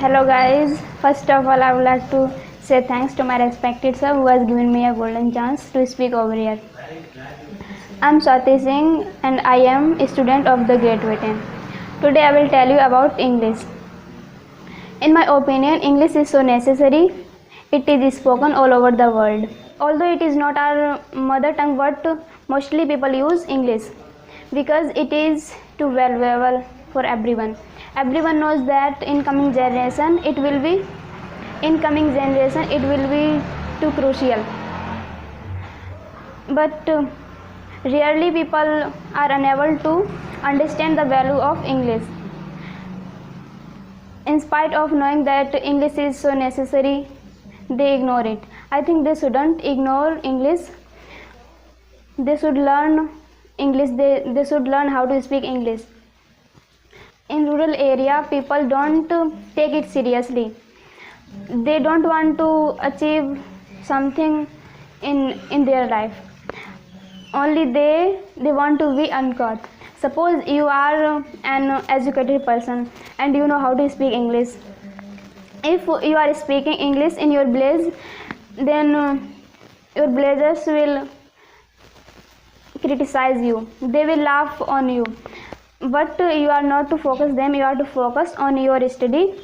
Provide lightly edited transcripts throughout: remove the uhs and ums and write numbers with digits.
Hello guys, first of all I would like to say thanks to my respected sir who has given me a golden chance to speak over here. I am Swati Singh and I am a student of the grade 10. Today I will tell you about English. In my opinion, English is so necessary. It is spoken all over the world. Although it is not our mother tongue, but mostly people use English because it is too valuable for everyone. Everyone knows that in coming generation it will be too crucial. But rarely people are unable to understand the value of English. In spite of knowing that English is so necessary, they ignore it. I think they shouldn't ignore English. They should learn English. They should learn how to speak English. In rural area, people don't take it seriously. They don't want to achieve something in their life. Only they want to be uncaught. Suppose you are an educated person and you know how to speak English. If you are speaking English in your village, then your villagers will criticize you. They will laugh on you. But you are not to focus them. You are to focus on your study.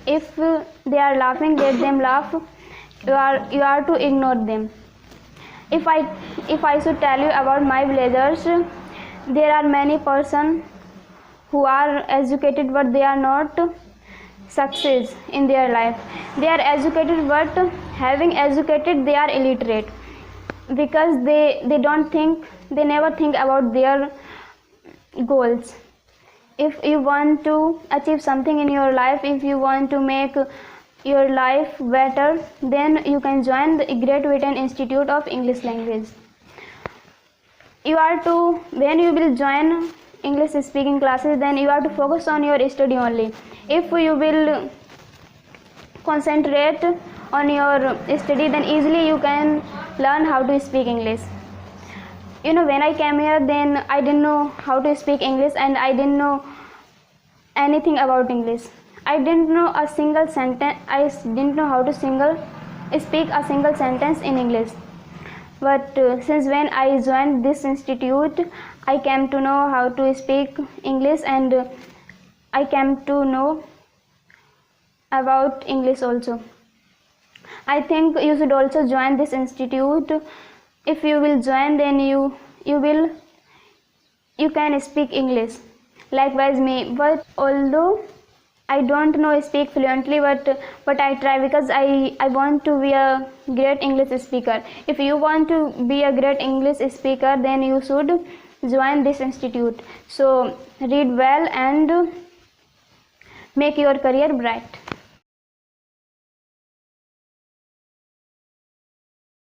If they are laughing, let them laugh. You are to ignore them. If I should tell you about my villagers, there are many persons who are educated but they are not success in their life. They are educated but having educated they are illiterate because they never think about their goals. If you want to achieve something in your life, if you want to make your life better, then you can join the Great Britain Institute of English Language. When you will join English speaking classes, then you have to focus on your study only. If you will concentrate on your study, then easily you can learn how to speak English. When I came here, then I didn't know how to speak English and I didn't know anything about English. I didn't know a single sentence. I didn't know how to speak a single sentence in English. But since when I joined this institute, I came to know how to speak English and I came to know about English also. I think you should also join this institute. If you will join, then you can speak English. Likewise me. But although I don't know speak fluently, but I try because I want to be a great English speaker. If you want to be a great English speaker, then you should join this institute. So read well and make your career bright.